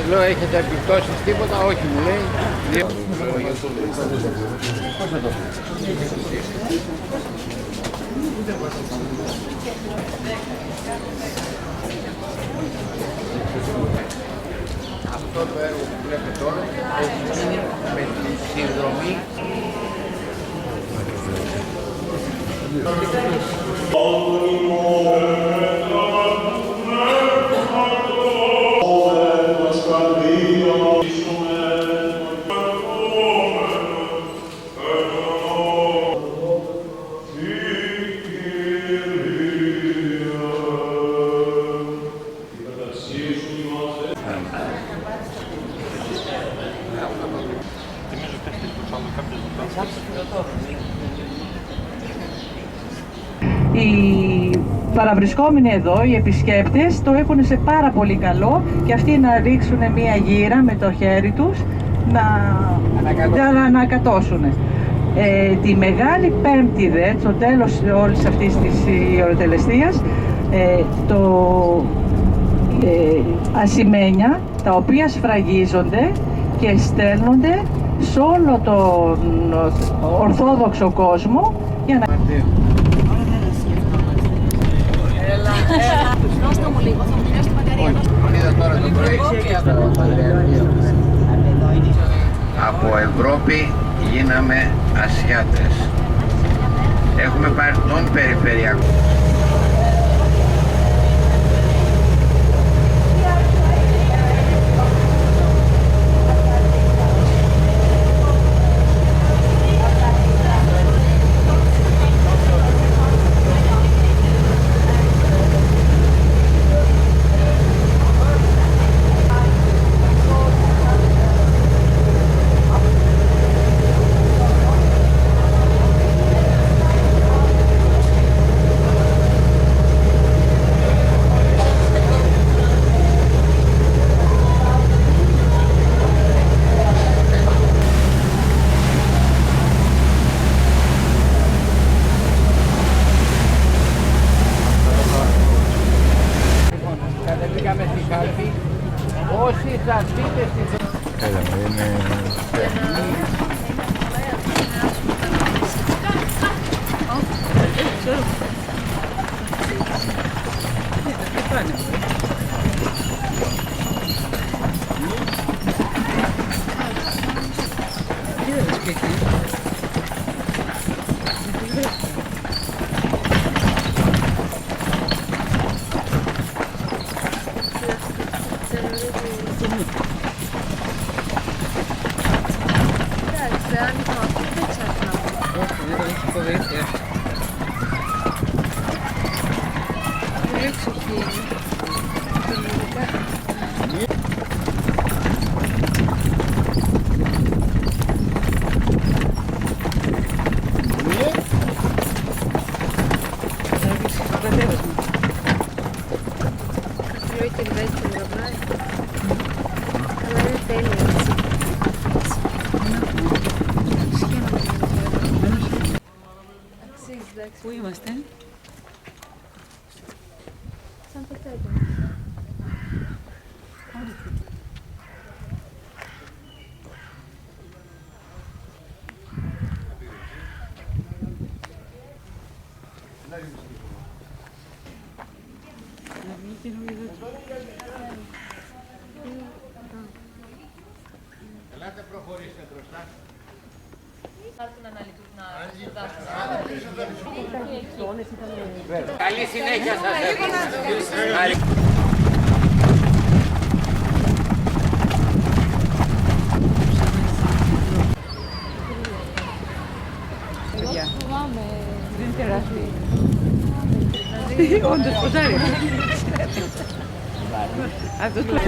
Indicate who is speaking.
Speaker 1: λέω έχετε επιπτώσεις τίποτα, όχι μου λέει. Αυτό το έργο που βλέπετε τώρα έχει γίνει με τη συνδρομή.
Speaker 2: Οι παραβρισκόμενοι εδώ, οι επισκέπτες, το έχουν σε πάρα πολύ καλό και αυτοί να ρίξουν μία γύρα με το χέρι τους να ανακατώσουν. Τη Μεγάλη Πέμπτη δε, στο τέλος όλης αυτής της ιεροτελεστίας, ασημένια τα οποία σφραγίζονται και στέλνονται σε όλο τον ορθόδοξο κόσμο για να...
Speaker 3: Δώστε μου λίγο, θα μου μοιράσει τη μπαταρία.
Speaker 1: Είδα τώρα το πρωί από Ευρώπη γίναμε Ασιάτες. Έχουμε πάρει τον περιφερειακό. Κατεβήκαμε στη κάλπη. Όσοι θα δείτε στη... Έλα, είναι...
Speaker 4: Πού είμαστε?
Speaker 3: Σαν το τέλος.
Speaker 1: Ελάτε προχωρήστε μπροστά. Καλή συνέχεια σας.
Speaker 4: Δεν είναι τεράστιο. Όντως, ποζάρι. Αυτό το λέω.